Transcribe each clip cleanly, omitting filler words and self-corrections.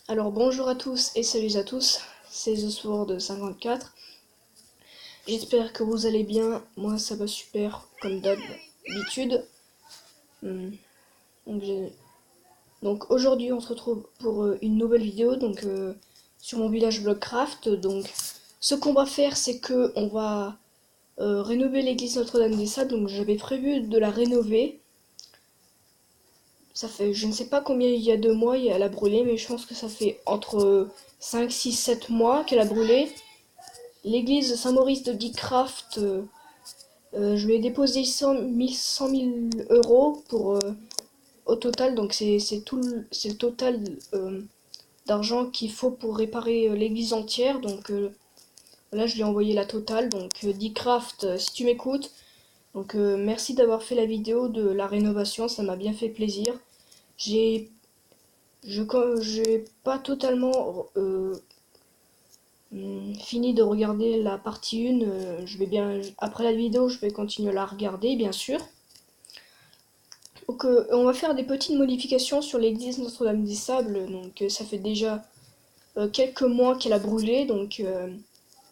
Alors bonjour à tous et salut à tous, c'est The Sword 54. J'espère que vous allez bien, moi ça va super comme d'habitude. Hmm, Donc, donc aujourd'hui on se retrouve pour une nouvelle vidéo sur mon village Blockcraft. Donc ce qu'on va faire c'est que on va rénover l'église Notre-Dame-des-Sables. Donc j'avais prévu de la rénover. Ça fait je ne sais pas combien il y a de mois elle a brûlé, mais je pense que ça fait entre 5, 6, 7 mois qu'elle a brûlé. L'église Saint-Maurice de Geekcraft, je lui ai déposé 100 000 euros au total, donc c'est le total d'argent qu'il faut pour réparer l'église entière. Donc là, je lui ai envoyé la totale. Donc Geekcraft, si tu m'écoutes, donc merci d'avoir fait la vidéo de la rénovation, ça m'a bien fait plaisir. J'ai j'ai pas totalement fini de regarder la partie 1, je vais bien après la vidéo, je vais continuer à la regarder bien sûr. Donc on va faire des petites modifications sur l'église Notre-Dame-des-Sables. Donc ça fait déjà quelques mois qu'elle a brûlé, donc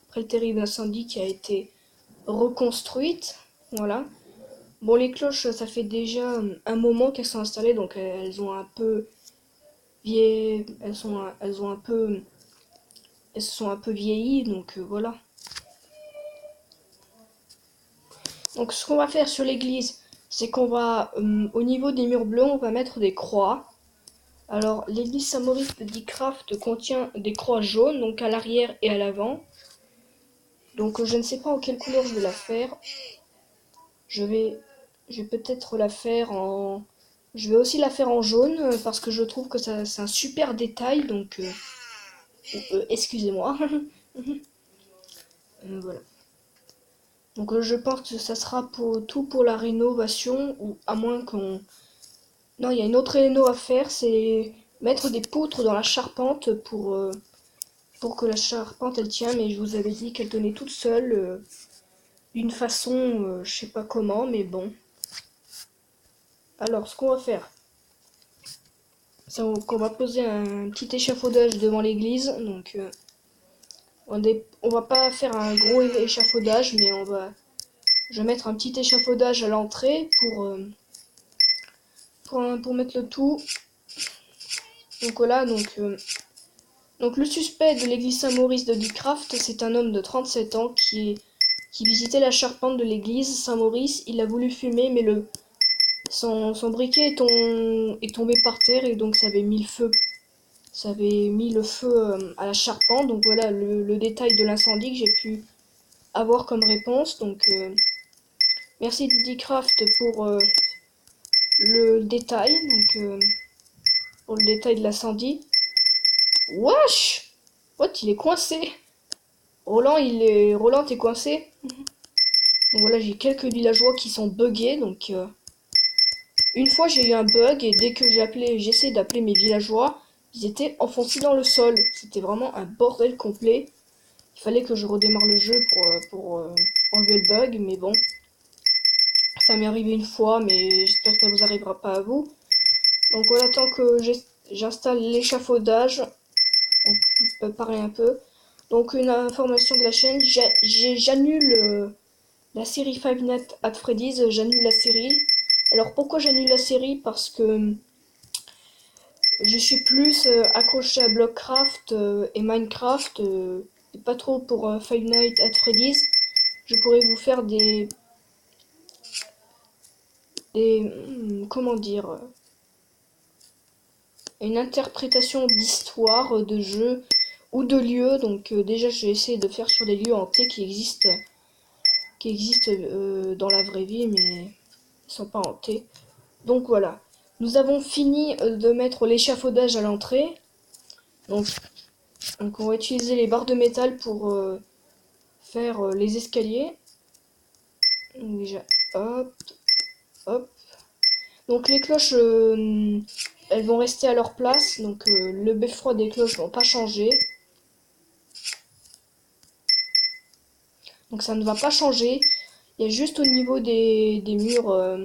après le terrible incendie qui a été reconstruite. Voilà. Bon, les cloches, ça fait déjà un moment qu'elles sont installées, donc elles ont un peu vieilli, elles se sont un peu vieillies, donc voilà. Donc ce qu'on va faire sur l'église, c'est qu'on va, au niveau des murs bleus, on va mettre des croix. Alors l'église Saint-Maurice de Geekcraft contient des croix jaunes, donc à l'arrière et à l'avant. Donc je ne sais pas en quelle couleur je vais la faire. Je vais, je vais peut-être la faire en... Je vais aussi la faire en jaune parce que je trouve que ça, c'est un super détail, donc excusez-moi. Voilà. Donc je pense que ça sera pour tout pour la rénovation, ou à moins qu'on... Non, il y a une autre réno à faire, c'est mettre des poutres dans la charpente pour que la charpente elle tient, mais je vous avais dit qu'elle tenait toute seule d'une façon, je sais pas comment, mais bon. Alors, ce qu'on va faire, c'est qu'on va poser un petit échafaudage devant l'église. Donc, on va pas faire un gros échafaudage, mais je vais mettre un petit échafaudage à l'entrée pour mettre le tout. Donc voilà, donc le suspect de l'église Saint-Maurice de Geekcraft, c'est un homme de 37 ans qui visitait la charpente de l'église Saint-Maurice. Il a voulu fumer, mais son briquet est tombé par terre et donc ça avait mis le feu à la charpente. Donc voilà le détail de l'incendie que j'ai pu avoir comme réponse. Donc merci Dcraft pour le détail, pour le détail de l'incendie. Wesh! What, il est coincé. Roland, t'es coincé. Donc voilà, j'ai quelques villageois qui sont buggés. Donc une fois j'ai eu un bug et dès que j'essayais d'appeler mes villageois, ils étaient enfoncés dans le sol. C'était vraiment un bordel complet. Il fallait que je redémarre le jeu pour enlever le bug, mais bon. Ça m'est arrivé une fois, mais j'espère que ça vous arrivera pas à vous. Donc voilà, tant que j'installe l'échafaudage, on peut parler un peu. Donc une information de la chaîne, j'annule la série Five Nights at Freddy's, j'annule la série. Alors pourquoi j'annule la série? Parce que je suis plus accroché à Blockcraft et Minecraft, et pas trop pour Five Nights at Freddy's. Je pourrais vous faire comment dire, une interprétation d'histoire, de jeu ou de lieux. Donc déjà, je vais essayer de faire sur des lieux hantés qui existent dans la vraie vie, mais ils sont pas hantés. Donc voilà. Nous avons fini de mettre l'échafaudage à l'entrée. Donc, donc on va utiliser les barres de métal pour faire les escaliers. Donc déjà, hop, hop. Donc les cloches, elles vont rester à leur place. Donc le beffroi des cloches vont pas changer. Donc ça ne va pas changer. Il y a juste au niveau des murs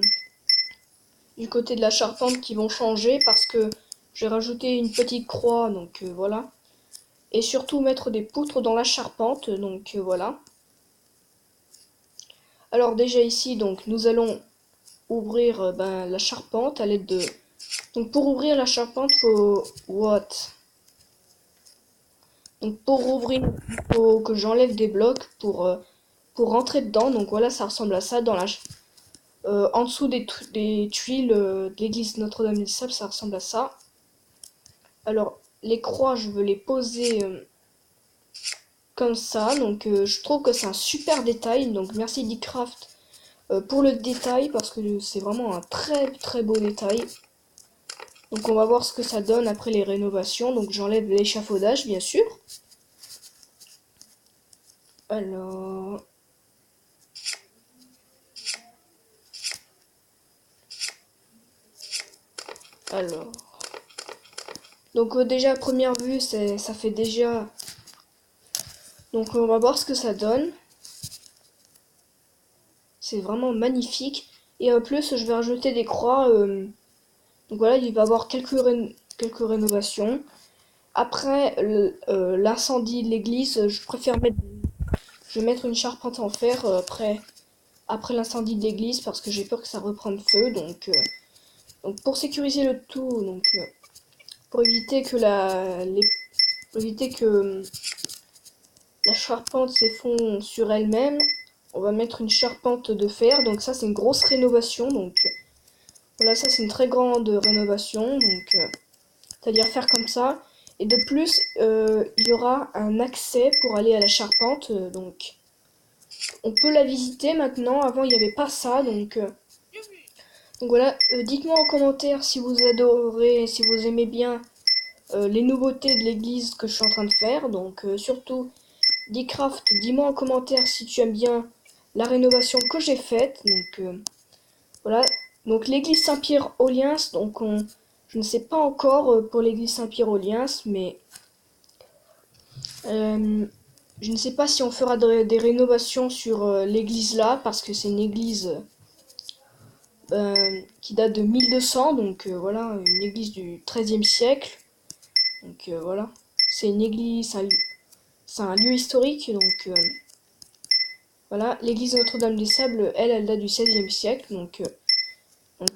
du côté de la charpente qui vont changer parce que J'ai rajouté une petite croix, donc voilà. Et surtout mettre des poutres dans la charpente, donc voilà. Alors déjà ici, donc nous allons ouvrir la charpente à l'aide de... Donc pour ouvrir la charpente, faut... What? Donc pour ouvrir, il faut que j'enlève des blocs pour rentrer dedans. Donc voilà, ça ressemble à ça dans la... en dessous des tuiles de l'église Notre-Dame-des-Sables, ça ressemble à ça. Alors, les croix, je veux les poser comme ça. Donc, je trouve que c'est un super détail. Donc, merci Dcraft pour le détail parce que c'est vraiment un très très beau détail. Donc, on va voir ce que ça donne après les rénovations. Donc, j'enlève l'échafaudage, bien sûr. Alors... Alors... Donc, déjà, à première vue, ça fait déjà... Donc, on va voir ce que ça donne. C'est vraiment magnifique. Et en plus, je vais rajouter des croix. Donc voilà, il va y avoir quelques rénovations. Après l'incendie de l'église, je vais mettre une charpente en fer après l'incendie de l'église parce que j'ai peur que ça reprenne feu. Donc pour sécuriser le tout, pour éviter que pour éviter que la charpente s'effondre sur elle-même, on va mettre une charpente de fer. Donc ça c'est une grosse rénovation. Donc voilà, ça c'est une très grande rénovation. Donc c'est-à-dire faire comme ça. Et de plus, il y aura un accès pour aller à la charpente. Donc, on peut la visiter maintenant. Avant, il n'y avait pas ça. Donc voilà. Dites-moi en commentaire si vous adorez, si vous aimez bien les nouveautés de l'église que je suis en train de faire. Donc, surtout, Dcraft, dis-moi en commentaire si tu aimes bien la rénovation que j'ai faite. Donc, voilà. Donc, l'église Saint-Pierre aux Liens. Donc, je ne sais pas encore pour l'église Saint-Pierre aux Liens, mais je ne sais pas si on fera des rénovations sur l'église là, parce que c'est une église qui date de 1200, donc voilà, une église du XIIIe siècle. Donc voilà, c'est une église, c'est un lieu historique, donc voilà. L'église Notre-Dame-des-Sables, elle date du XVIe siècle, donc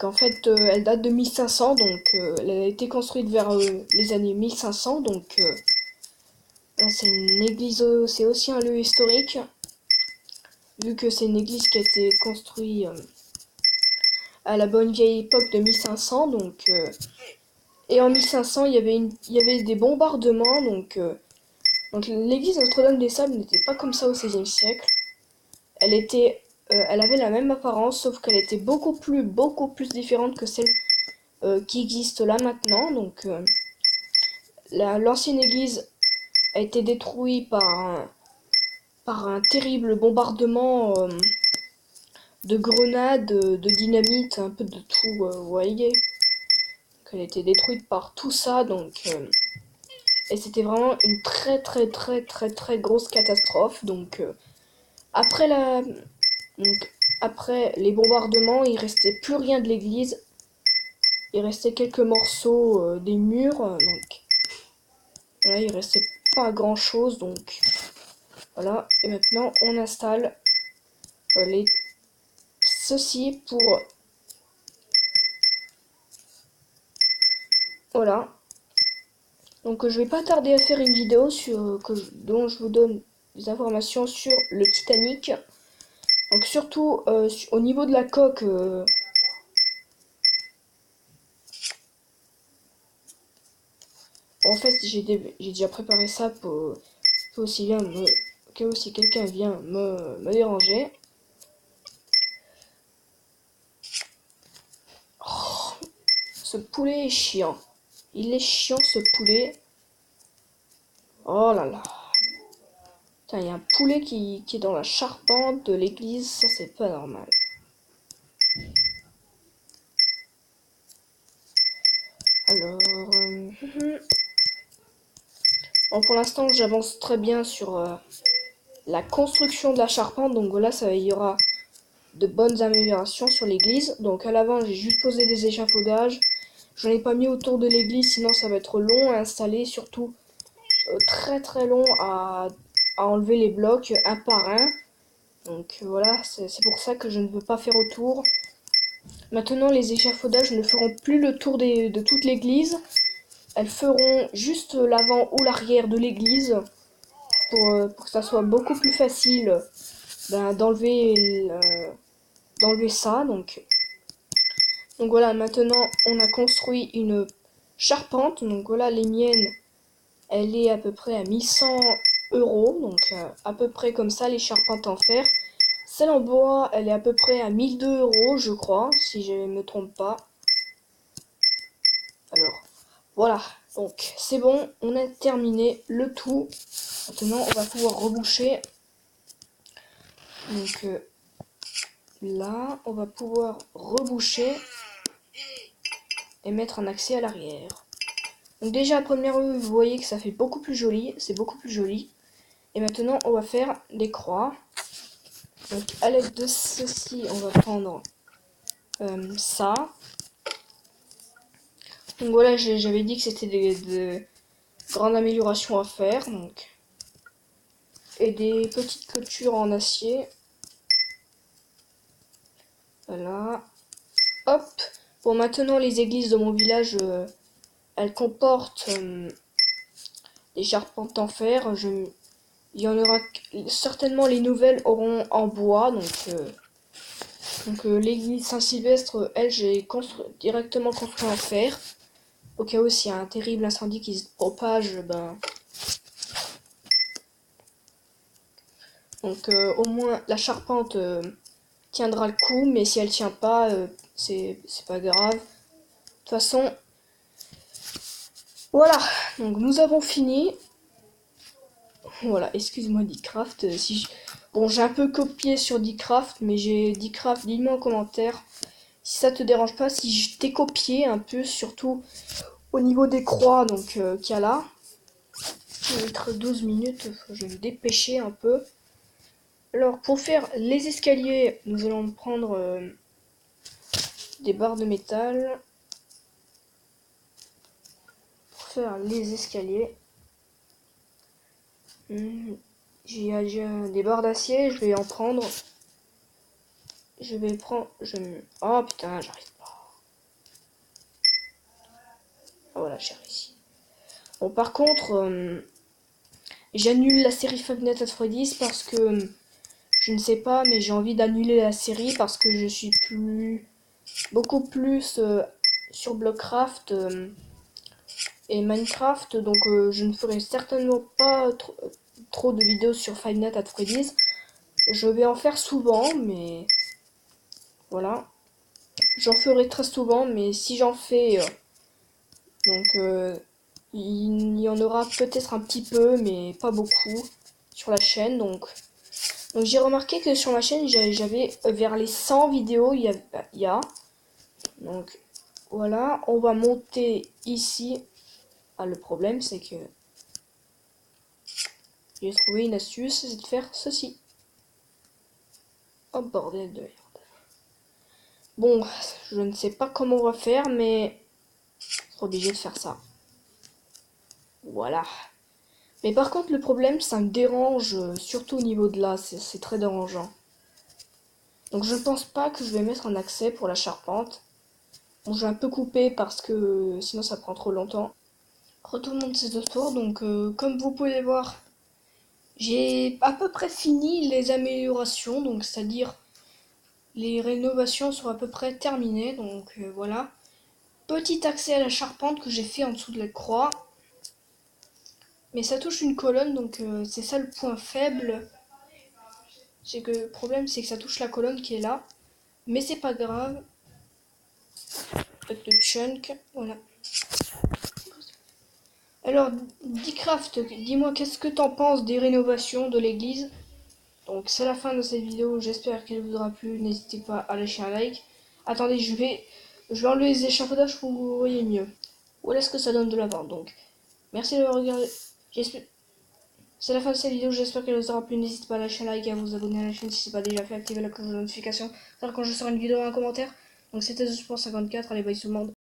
en fait, elle date de 1500, donc elle a été construite vers les années 1500, donc là, c'est une église, c'est aussi un lieu historique, vu que c'est une église qui a été construite à la bonne vieille époque de 1500. Et en 1500, il y avait des bombardements. Donc l'église Notre-Dame-des-Sables n'était pas comme ça au XVIe siècle. Elle avait la même apparence, sauf qu'elle était beaucoup plus différente que celle qui existe là maintenant. Donc l'ancienne église a été détruite par un terrible bombardement de grenades, de dynamite, un peu de tout, vous voyez. Donc, elle a été détruite par tout ça, et c'était vraiment une très grosse catastrophe. Après après les bombardements, il restait plus rien de l'église. Il restait quelques morceaux des murs, donc voilà, il restait pas grand chose, donc voilà. Et maintenant, on installe ceci pour voilà. Donc je vais pas tarder à faire une vidéo dont je vous donne des informations sur le Titanic. Donc surtout au niveau de la coque. En fait j'ai déjà préparé ça pour aussi bien que si quelqu'un vient me déranger. Oh, ce poulet est chiant. Il est chiant ce poulet. Oh là là. Putain, il y a un poulet qui est dans la charpente de l'église, ça c'est pas normal. Alors, bon, pour l'instant j'avance très bien sur la construction de la charpente, donc voilà, il y aura de bonnes améliorations sur l'église. Donc à l'avant j'ai juste posé des échafaudages, J'en ai pas mis autour de l'église, sinon ça va être long à installer, surtout très très long à enlever les blocs un par un. Donc voilà, c'est pour ça que je ne veux pas faire autour. Maintenant, les échafaudages ne feront plus le tour de toute l'église. Elles feront juste l'avant ou l'arrière de l'église pour que ça soit beaucoup plus facile d'enlever ça. Donc voilà, maintenant on a construit une charpente. Donc voilà, les miennes, elle est à peu près à 1100 €. Donc à peu près comme ça, les charpentes en fer. Celle en bois, elle est à peu près à 1002 € je crois, si je ne me trompe pas. Alors, voilà. Donc, c'est bon, on a terminé le tout. Maintenant, on va pouvoir reboucher. Donc, là, on va pouvoir reboucher et mettre un accès à l'arrière. Donc déjà, à première vue, vous voyez que ça fait beaucoup plus joli. C'est beaucoup plus joli. Et maintenant, on va faire des croix. Donc, à l'aide de ceci, on va prendre ça. Donc voilà, j'avais dit que c'était de grandes améliorations à faire. Donc, et des petites clôtures en acier. Voilà. Hop. Bon, maintenant, les églises de mon village, elles comportent des charpentes en fer. Il y en aura certainement, les nouvelles auront en bois. Donc l'église Saint-Sylvestre, elle, j'ai directement construit en fer. Au cas où s'il y a un terrible incendie qui se propage, ben. Donc au moins la charpente tiendra le coup, mais si elle tient pas, c'est pas grave. De toute façon, voilà. Donc nous avons fini. Voilà, excuse-moi Dicraft. Bon, j'ai un peu copié sur Dicraft, mais j'ai Dicraft, dis-moi en commentaire si ça te dérange pas, si je t'ai copié un peu, surtout au niveau des croix, donc qu'il y a là. Je vais mettre 12 minutes, je vais me dépêcher un peu. Alors, pour faire les escaliers, nous allons prendre des barres de métal. Pour faire les escaliers, j'ai des barres d'acier, je vais en prendre. Je vais prendre. Oh putain, j'arrive pas. Ah voilà, j'ai réussi. Bon, par contre, j'annule la série Five Nights at Freddy's parce que je ne sais pas, mais j'ai envie d'annuler la série parce que je suis beaucoup plus sur Blockcraft et Minecraft, donc je ne ferai certainement pas trop de vidéos sur Five Nights at Freddy's. Je vais en faire souvent, mais voilà. J'en ferai très souvent, mais si j'en fais, il y en aura peut-être un petit peu, mais pas beaucoup sur la chaîne. Donc j'ai remarqué que sur ma chaîne, j'avais vers les 100 vidéos, il y a. Donc voilà, on va monter ici. Ah, le problème, c'est que j'ai trouvé une astuce, c'est de faire ceci. Oh bordel de merde. Bon, je ne sais pas comment on va faire, mais on sera obligé de faire ça. Voilà. Mais par contre, le problème, ça me dérange, surtout au niveau de là, c'est très dérangeant. Donc je ne pense pas que je vais mettre un accès pour la charpente. Bon, je vais un peu couper parce que sinon ça prend trop longtemps. Retournons de cette tour, donc comme vous pouvez voir, j'ai à peu près fini les améliorations, donc c'est-à-dire les rénovations sont à peu près terminées, donc voilà. Petit accès à la charpente que j'ai fait en dessous de la croix. Mais ça touche une colonne, donc c'est ça le point faible. C'est que le problème, c'est que ça touche la colonne qui est là. Mais c'est pas grave. Avec le chunk, voilà. Alors, Dicraft, dis-moi qu'est-ce que t'en penses des rénovations de l'église. Donc c'est la fin de cette vidéo, j'espère qu'elle vous aura plu. N'hésitez pas à lâcher un like. Attendez, je vais enlever les échafaudages pour que vous voyez mieux. Voilà ce que ça donne de l'avant. Donc, merci d'avoir regardé. C'est la fin de cette vidéo, j'espère qu'elle vous aura plu. N'hésitez pas à lâcher un like et à vous abonner à la chaîne si ce n'est pas déjà fait. Activez la cloche de notification. Alors quand je sors une vidéo, un commentaire. Donc c'était The Sport 54. Allez, bye tout le monde.